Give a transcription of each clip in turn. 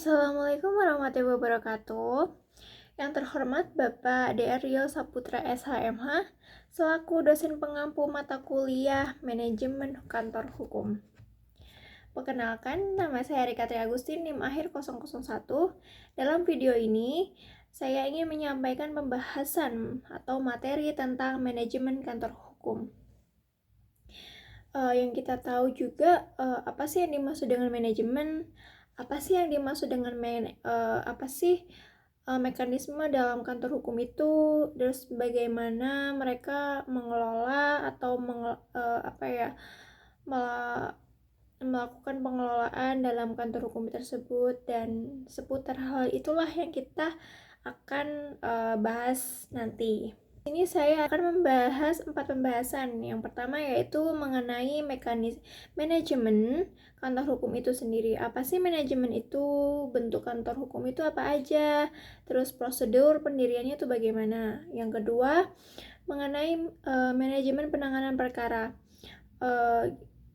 Assalamualaikum warahmatullahi wabarakatuh. Yang terhormat Bapak Rio Saputra SHMH, selaku dosen pengampu mata kuliah Manajemen Kantor Hukum. Perkenalkan, nama saya Rika Tri Agustin, NIM akhir 001. Dalam video ini, saya ingin menyampaikan pembahasan atau materi tentang manajemen kantor hukum. Yang kita tahu juga, apa sih yang dimaksud dengan manajemen? Apa sih yang dimaksud dengan mekanisme dalam kantor hukum itu, terus bagaimana mereka mengelola atau melakukan pengelolaan dalam kantor hukum tersebut, dan seputar hal itulah yang kita akan bahas nanti. Ini saya akan membahas 4 pembahasan. Yang pertama yaitu mengenai manajemen kantor hukum itu sendiri. Apa sih manajemen itu? Bentuk kantor hukum itu apa aja? Terus prosedur pendiriannya itu bagaimana? Yang kedua, mengenai manajemen penanganan perkara.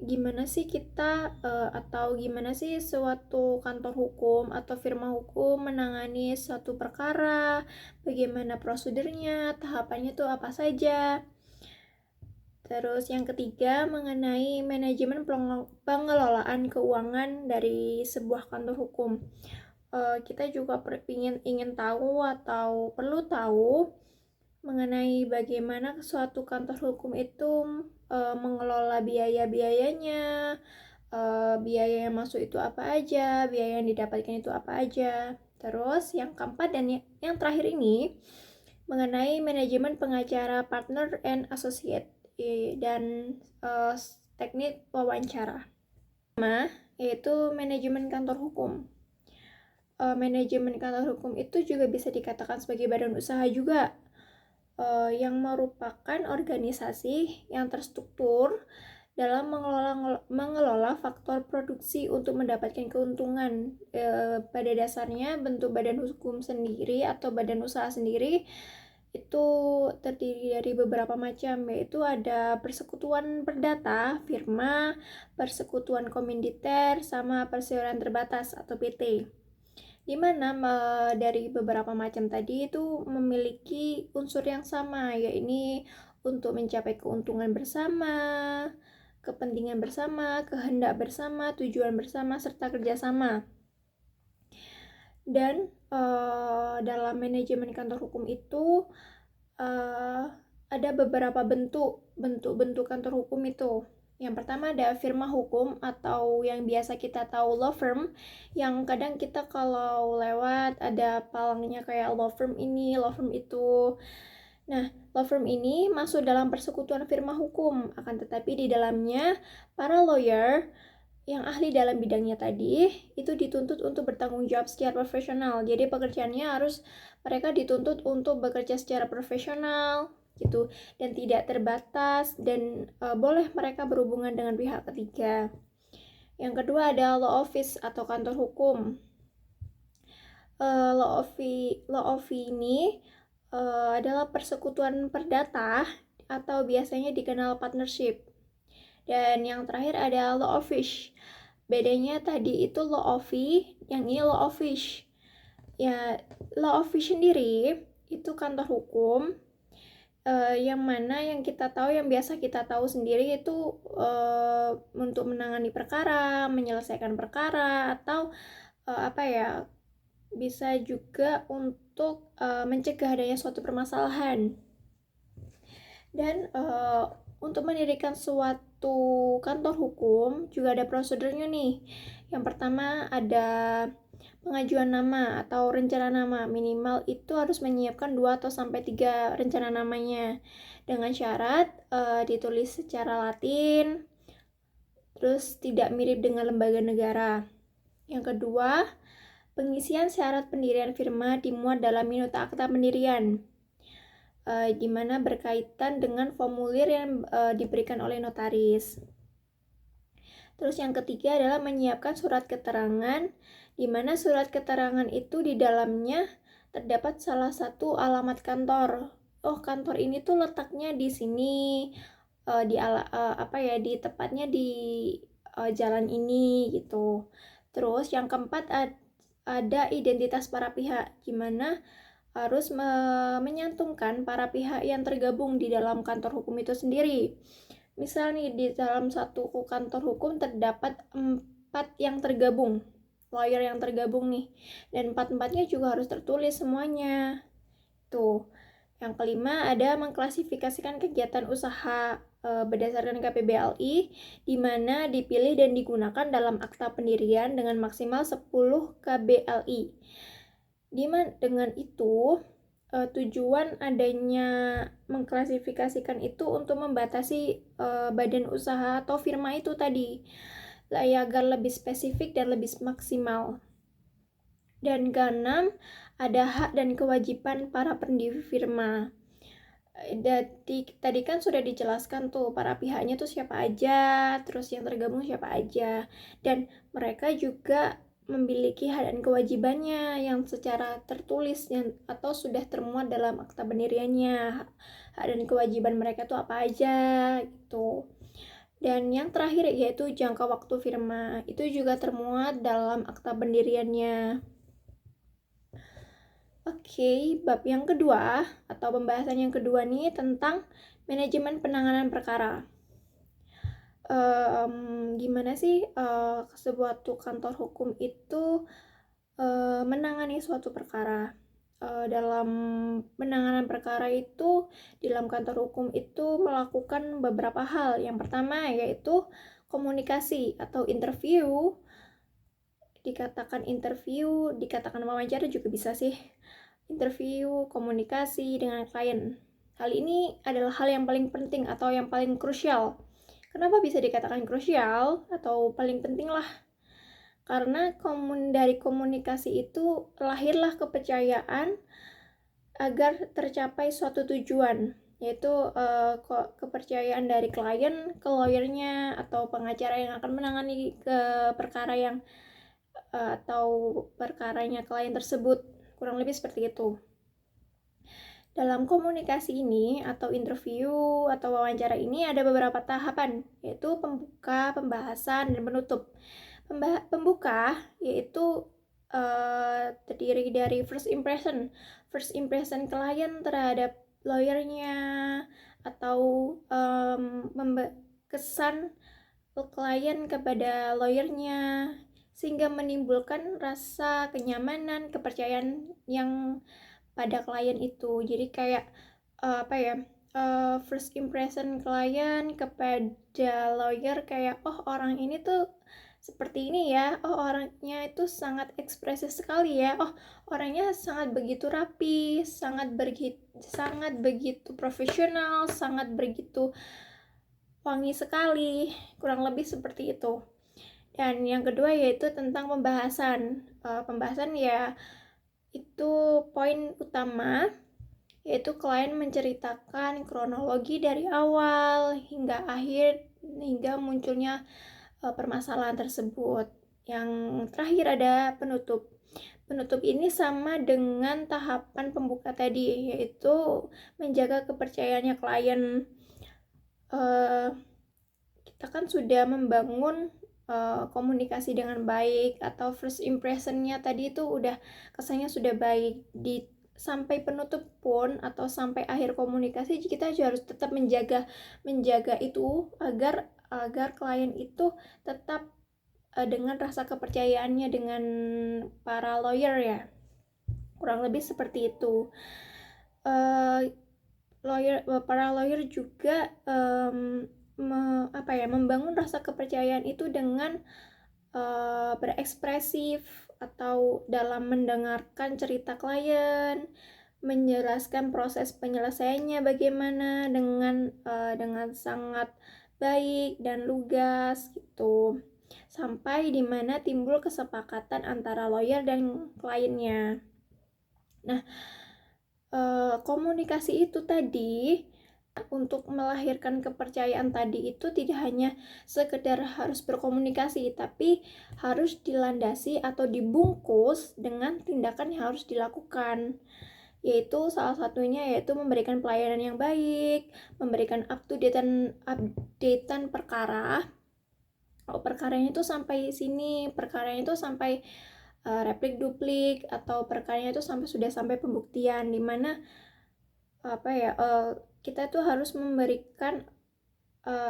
Gimana sih suatu kantor hukum atau firma hukum menangani suatu perkara, bagaimana prosedurnya, tahapannya tuh apa saja. Terus yang ketiga, mengenai manajemen pengelolaan keuangan dari sebuah kantor hukum. Kita juga ingin tahu atau perlu tahu mengenai bagaimana suatu kantor hukum itu mengelola biaya-biayanya, biaya yang masuk itu apa aja, biaya yang didapatkan itu apa aja. Terus yang keempat dan yang terakhir ini mengenai manajemen pengacara, partner and associate, dan teknik wawancara. Pertama, yaitu manajemen kantor hukum. Manajemen kantor hukum itu juga bisa dikatakan sebagai badan usaha juga, yang merupakan organisasi yang terstruktur dalam mengelola faktor produksi untuk mendapatkan keuntungan. Pada dasarnya bentuk badan hukum sendiri atau badan usaha sendiri itu terdiri dari beberapa macam, yaitu ada persekutuan perdata, firma, persekutuan komanditer, sama perseroan terbatas atau PT. Di mana dari beberapa macam tadi itu memiliki unsur yang sama, yaitu untuk mencapai keuntungan bersama, kepentingan bersama, kehendak bersama, tujuan bersama, serta kerjasama. Dan dalam manajemen kantor hukum itu ada beberapa bentuk kantor hukum itu. Yang pertama ada firma hukum atau yang biasa kita tahu law firm, yang kadang kita kalau lewat ada palangnya kayak law firm ini, law firm itu. Nah, law firm ini masuk dalam persekutuan firma hukum, akan tetapi di dalamnya para lawyer yang ahli dalam bidangnya tadi itu dituntut untuk bertanggung jawab secara profesional. Jadi pekerjaannya mereka dituntut untuk bekerja secara profesional gitu, dan tidak terbatas, dan boleh mereka berhubungan dengan pihak ketiga. Yang kedua ada law office atau kantor hukum. Law office ini adalah persekutuan perdata atau biasanya dikenal partnership. Dan yang terakhir ada law office. Bedanya tadi itu law office, yang ini law office. Ya, law office sendiri itu kantor hukum yang mana yang kita tahu, yang biasa kita tahu sendiri itu untuk menangani perkara, menyelesaikan perkara, atau bisa juga untuk mencegah adanya suatu permasalahan. Dan untuk mendirikan suatu kantor hukum juga ada prosedurnya nih. Yang pertama ada pengajuan nama atau rencana nama. Minimal itu harus menyiapkan 2 atau sampai 3 rencana namanya dengan syarat ditulis secara Latin, terus tidak mirip dengan lembaga negara. Yang kedua, pengisian syarat pendirian firma dimuat dalam minuta akta pendirian, di mana berkaitan dengan formulir yang diberikan oleh notaris. Terus yang ketiga adalah menyiapkan surat keterangan, di mana surat keterangan itu di dalamnya terdapat salah satu alamat kantor. Oh, kantor ini tuh letaknya di sini, di tepatnya di jalan ini gitu. Terus yang keempat ada identitas para pihak, gimana harus menyantungkan para pihak yang tergabung di dalam kantor hukum itu sendiri. Misal nih, di dalam satu kantor hukum terdapat 4 yang tergabung, lawyer yang tergabung nih, dan 4-4-nya juga harus tertulis semuanya. Tuh. Yang kelima, ada mengklasifikasikan kegiatan usaha berdasarkan KPBLI, di mana dipilih dan digunakan dalam akta pendirian dengan maksimal 10 KBLI. Dengan itu, tujuan adanya mengklasifikasikan itu untuk membatasi badan usaha atau firma itu tadi, agar lebih spesifik dan lebih maksimal. Dan keenam, ada hak dan kewajiban para pendiri firma. Tadi kan sudah dijelaskan tuh para pihaknya tuh siapa aja, terus yang tergabung siapa aja, dan mereka juga memiliki hak dan kewajibannya yang secara tertulis atau sudah termuat dalam akta pendiriannya. Hak dan kewajiban mereka tuh apa aja gitu. Dan yang terakhir yaitu jangka waktu firma, itu juga termuat dalam akta pendiriannya. Oke, bab yang kedua atau pembahasan yang kedua nih tentang manajemen penanganan perkara. Gimana sih sebuah kantor hukum itu menangani suatu perkara? Dalam penanganan perkara itu, di dalam kantor hukum itu melakukan beberapa hal. Yang pertama yaitu komunikasi atau interview. Dikatakan wawancara juga bisa sih. Interview, komunikasi dengan klien. Hal ini adalah hal yang paling penting atau yang paling krusial. Kenapa bisa dikatakan krusial atau paling penting lah? Karena dari komunikasi itu lahirlah kepercayaan agar tercapai suatu tujuan, yaitu kepercayaan dari klien ke lawyernya atau pengacara yang akan menangani ke perkara yang atau perkaranya klien tersebut. Kurang lebih seperti itu. Dalam komunikasi ini atau interview atau wawancara ini ada beberapa tahapan, yaitu pembuka, pembahasan, dan penutup. Pembuka yaitu terdiri dari first impression klien terhadap lawyernya, atau kesan klien kepada lawyernya, sehingga menimbulkan rasa kenyamanan, kepercayaan yang pada klien itu. Jadi kayak first impression klien kepada lawyer kayak, oh orang ini tuh seperti ini ya, oh orangnya itu sangat ekspresif sekali ya, oh orangnya sangat begitu rapi, sangat begitu profesional, sangat begitu wangi sekali, kurang lebih seperti itu. Dan yang kedua yaitu tentang pembahasan. Pembahasan ya itu poin utama, yaitu klien menceritakan kronologi dari awal hingga akhir, hingga munculnya permasalahan tersebut. Yang terakhir ada penutup. Penutup ini sama dengan tahapan pembuka tadi, yaitu menjaga kepercayaannya klien. Kita kan sudah membangun komunikasi dengan baik, atau first impressionnya tadi itu udah kesannya sudah baik. Sampai penutup pun atau sampai akhir komunikasi kita harus tetap menjaga itu agar klien itu tetap dengan rasa kepercayaannya dengan para lawyer ya. Kurang lebih seperti itu. Para lawyer juga membangun rasa kepercayaan itu dengan berekspresif atau dalam mendengarkan cerita klien, menjelaskan proses penyelesaiannya bagaimana dengan sangat baik dan lugas gitu, sampai dimana timbul kesepakatan antara lawyer dan kliennya. Nah, komunikasi itu tadi untuk melahirkan kepercayaan tadi itu tidak hanya sekedar harus berkomunikasi, tapi harus dilandasi atau dibungkus dengan tindakan yang harus dilakukan, yaitu salah satunya yaitu memberikan pelayanan yang baik, memberikan updatean perkara. Perkaranya itu sampai sini, perkaranya itu sampai replik duplik atau perkaranya itu sudah sampai pembuktian, dimana kita tuh harus memberikan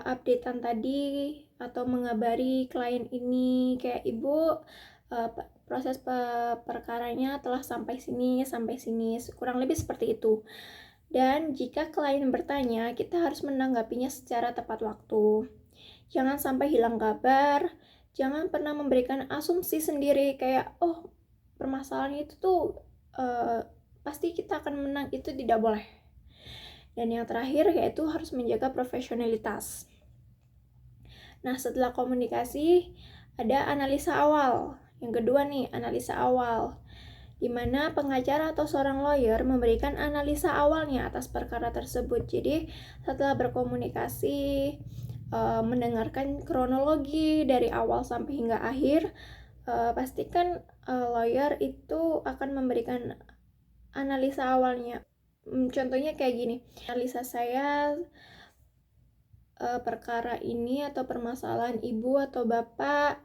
updatean tadi atau mengabari klien ini kayak ibu proses perkaranya telah sampai sini, kurang lebih seperti itu. Dan jika klien bertanya, kita harus menanggapinya secara tepat waktu. Jangan sampai hilang kabar, jangan pernah memberikan asumsi sendiri kayak, oh permasalahan itu tuh pasti kita akan menang, itu tidak boleh. Dan yang terakhir yaitu harus menjaga profesionalitas. Nah, setelah komunikasi, ada analisa awal. Yang kedua nih, analisa awal, di mana pengacara atau seorang lawyer memberikan analisa awalnya atas perkara tersebut. Jadi, setelah berkomunikasi, mendengarkan kronologi dari awal sampai hingga akhir, pastikan lawyer itu akan memberikan analisa awalnya. Contohnya kayak gini, analisa saya perkara ini atau permasalahan ibu atau bapak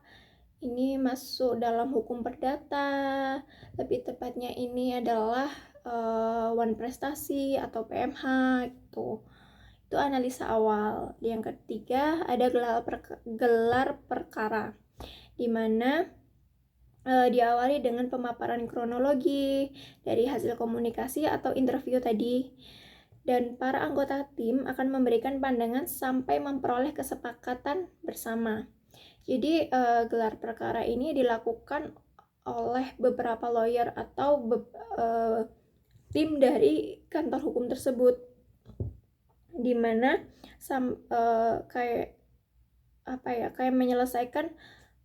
ini masuk dalam hukum perdata, lebih tepatnya ini adalah wan prestasi atau PMH gitu. Itu analisa awal. Yang ketiga ada gelar perkara, di mana diawali dengan pemaparan kronologi dari hasil komunikasi atau interview tadi, dan para anggota tim akan memberikan pandangan sampai memperoleh kesepakatan bersama. Jadi gelar perkara ini dilakukan oleh beberapa lawyer atau tim dari kantor hukum tersebut, di mana kayak menyelesaikan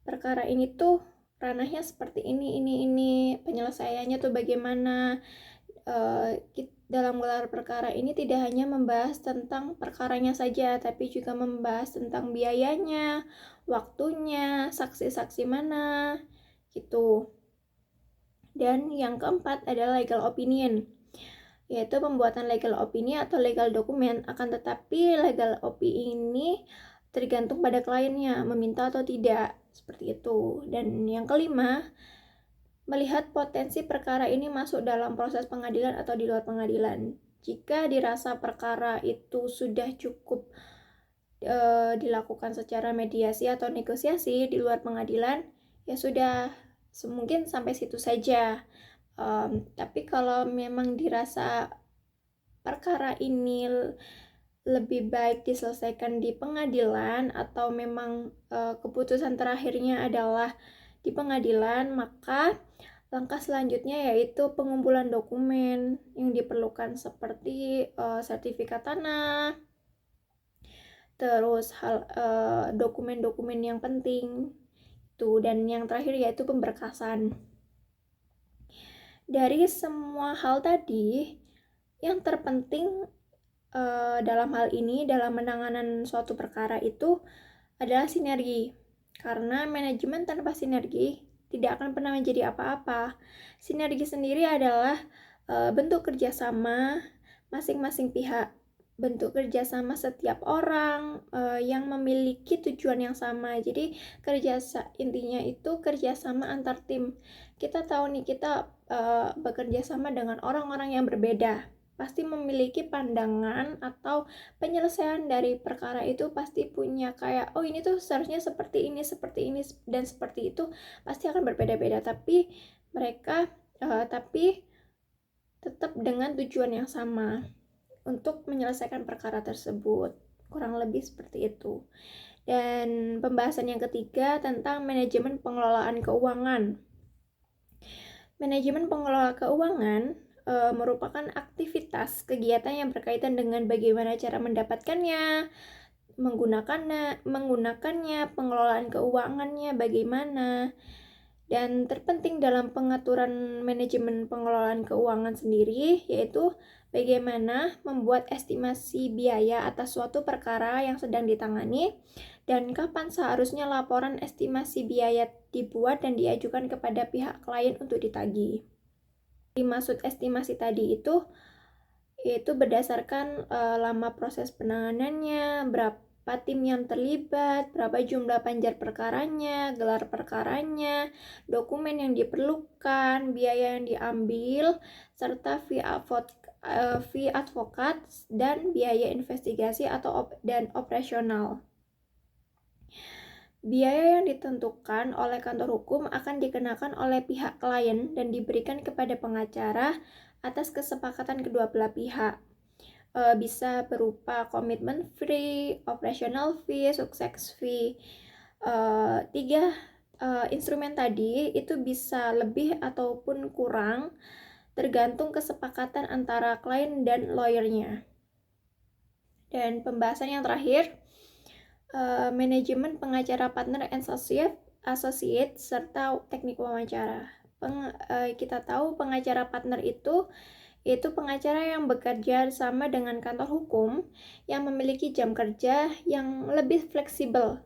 perkara ini tuh ranahnya seperti ini, penyelesaiannya tuh bagaimana. Dalam gelar perkara ini tidak hanya membahas tentang perkaranya saja, tapi juga membahas tentang biayanya, waktunya, saksi-saksi mana, gitu. Dan yang keempat adalah legal opinion, yaitu pembuatan legal opinion atau legal dokumen. Akan tetapi legal opinion ini tergantung pada kliennya meminta atau tidak, seperti itu. Dan yang kelima, melihat potensi perkara ini masuk dalam proses pengadilan atau di luar pengadilan. Jika dirasa perkara itu sudah cukup dilakukan secara mediasi atau negosiasi di luar pengadilan, ya sudah, mungkin sampai situ saja. Tapi kalau memang dirasa perkara ini lebih baik diselesaikan di pengadilan atau memang keputusan terakhirnya adalah di pengadilan, maka langkah selanjutnya yaitu pengumpulan dokumen yang diperlukan seperti sertifikat tanah, terus dokumen-dokumen yang penting itu, dan yang terakhir yaitu pemberkasan. Dari semua hal tadi, yang terpenting dalam hal ini, dalam penanganan suatu perkara itu adalah sinergi. Karena manajemen tanpa sinergi tidak akan pernah menjadi apa-apa. Sinergi sendiri adalah bentuk kerjasama masing-masing pihak, bentuk kerjasama setiap orang yang memiliki tujuan yang sama. Jadi intinya itu kerjasama antar tim. Kita tahu nih, kita bekerja sama dengan orang-orang yang berbeda, pasti memiliki pandangan atau penyelesaian dari perkara itu pasti punya kayak, oh ini tuh seharusnya seperti ini, dan seperti itu, pasti akan berbeda-beda, tapi mereka tapi tetap dengan tujuan yang sama untuk menyelesaikan perkara tersebut. Kurang lebih seperti itu. Dan pembahasan yang ketiga tentang manajemen pengelolaan keuangan. Manajemen pengelola keuangan merupakan aktivitas kegiatan yang berkaitan dengan bagaimana cara mendapatkannya, menggunakannya, pengelolaan keuangannya bagaimana. Dan terpenting dalam pengaturan manajemen pengelolaan keuangan sendiri yaitu bagaimana membuat estimasi biaya atas suatu perkara yang sedang ditangani, dan kapan seharusnya laporan estimasi biaya dibuat dan diajukan kepada pihak klien untuk ditagih. Dimaksud estimasi tadi itu berdasarkan lama proses penanganannya, berapa tim yang terlibat, berapa jumlah panjar perkaranya, gelar perkaranya, dokumen yang diperlukan, biaya yang diambil, serta fee advokat dan biaya investigasi dan operasional. Biaya yang ditentukan oleh kantor hukum akan dikenakan oleh pihak klien dan diberikan kepada pengacara atas kesepakatan kedua belah pihak. Bisa berupa komitmen fee, operational fee, success fee. Tiga instrumen tadi itu bisa lebih ataupun kurang tergantung kesepakatan antara klien dan lawyernya. Dan pembahasan yang terakhir, manajemen pengacara partner and associate serta teknik wawancara. Kita tahu pengacara partner itu pengacara yang bekerja sama dengan kantor hukum yang memiliki jam kerja yang lebih fleksibel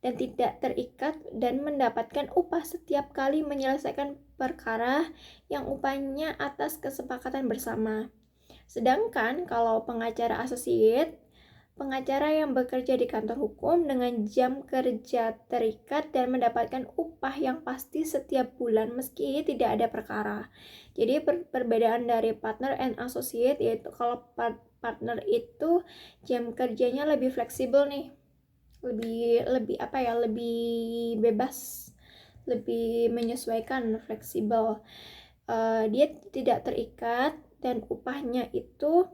dan tidak terikat dan mendapatkan upah setiap kali menyelesaikan perkara yang upahnya atas kesepakatan bersama. Sedangkan kalau pengacara associate, pengacara yang bekerja di kantor hukum dengan jam kerja terikat dan mendapatkan upah yang pasti setiap bulan meski tidak ada perkara. Jadi perbedaan dari partner and associate yaitu kalau partner itu jam kerjanya lebih fleksibel nih. Lebih bebas, lebih menyesuaikan, fleksibel. Dia tidak terikat dan upahnya itu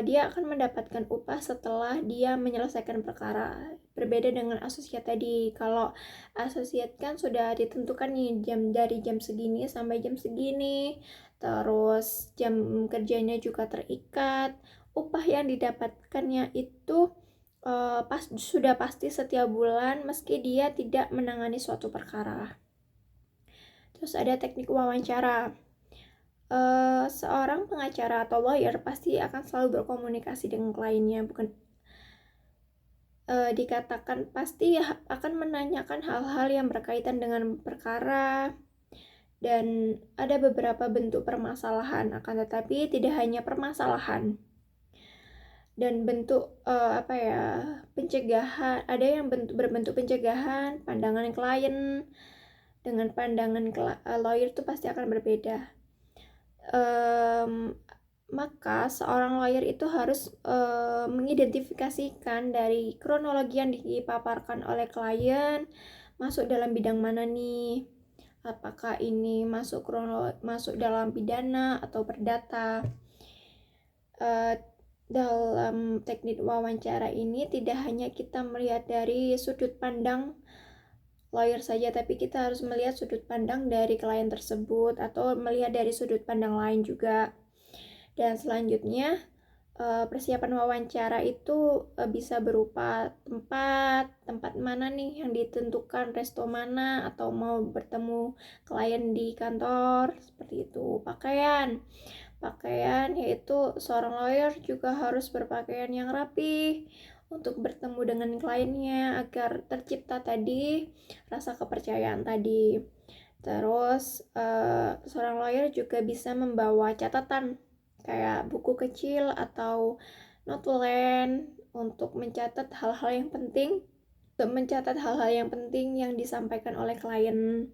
dia akan mendapatkan upah setelah dia menyelesaikan perkara. Berbeda dengan asosiat tadi. Kalau asosiat kan sudah ditentukan nih dari jam segini sampai jam segini, terus jam kerjanya juga terikat, upah yang didapatkannya itu sudah pasti setiap bulan meski dia tidak menangani suatu perkara. Terus ada teknik wawancara. Seorang pengacara atau lawyer pasti akan selalu berkomunikasi dengan kliennya, dikatakan pasti akan menanyakan hal-hal yang berkaitan dengan perkara, dan ada beberapa bentuk permasalahan, akan tetapi tidak hanya permasalahan dan bentuk pencegahan. Ada yang berbentuk pencegahan. Pandangan klien dengan pandangan lawyer itu pasti akan berbeda. Maka seorang lawyer itu harus mengidentifikasikan dari kronologi yang dipaparkan oleh klien masuk dalam bidang mana nih, apakah ini masuk dalam pidana atau perdata. Dalam teknik wawancara ini tidak hanya kita melihat dari sudut pandang lawyer saja, tapi kita harus melihat sudut pandang dari klien tersebut atau melihat dari sudut pandang lain juga. Dan selanjutnya persiapan wawancara itu bisa berupa tempat mana nih yang ditentukan, resto mana, atau mau bertemu klien di kantor, seperti itu. Pakaian yaitu seorang lawyer juga harus berpakaian yang rapi untuk bertemu dengan kliennya agar tercipta tadi rasa kepercayaan tadi. Terus seorang lawyer juga bisa membawa catatan kayak buku kecil atau notulen untuk mencatat hal-hal yang penting yang disampaikan oleh klien.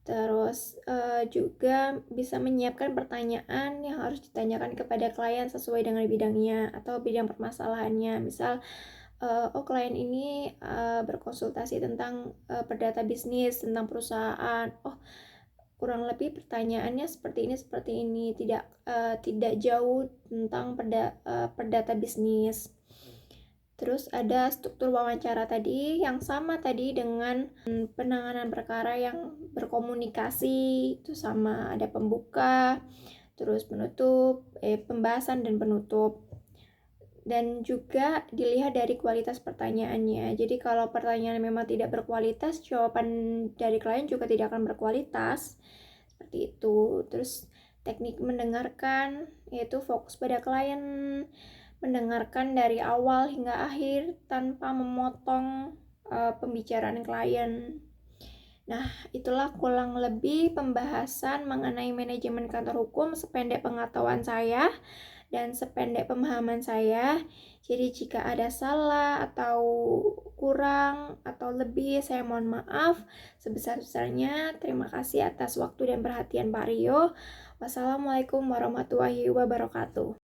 Terus juga bisa menyiapkan pertanyaan yang harus ditanyakan kepada klien sesuai dengan bidangnya atau bidang permasalahannya. Misal, klien ini berkonsultasi tentang perdata bisnis, tentang perusahaan. Kurang lebih pertanyaannya seperti ini, tidak jauh tentang perdata bisnis. Terus ada struktur wawancara tadi yang sama tadi dengan penanganan perkara yang berkomunikasi, itu sama, ada pembuka, terus penutup, pembahasan dan penutup. Dan juga dilihat dari kualitas pertanyaannya. Jadi kalau pertanyaan memang tidak berkualitas, jawaban dari klien juga tidak akan berkualitas. Seperti itu. Terus teknik mendengarkan, yaitu fokus pada klien, mendengarkan dari awal hingga akhir tanpa memotong pembicaraan klien. Nah, itulah kurang lebih pembahasan mengenai manajemen kantor hukum sependek pengetahuan saya. dan sependek pemahaman saya. Jadi jika ada salah atau kurang atau lebih, saya mohon maaf sebesar-besarnya. Terima kasih atas waktu dan perhatian Pak Rio. Wassalamualaikum warahmatullahi wabarakatuh.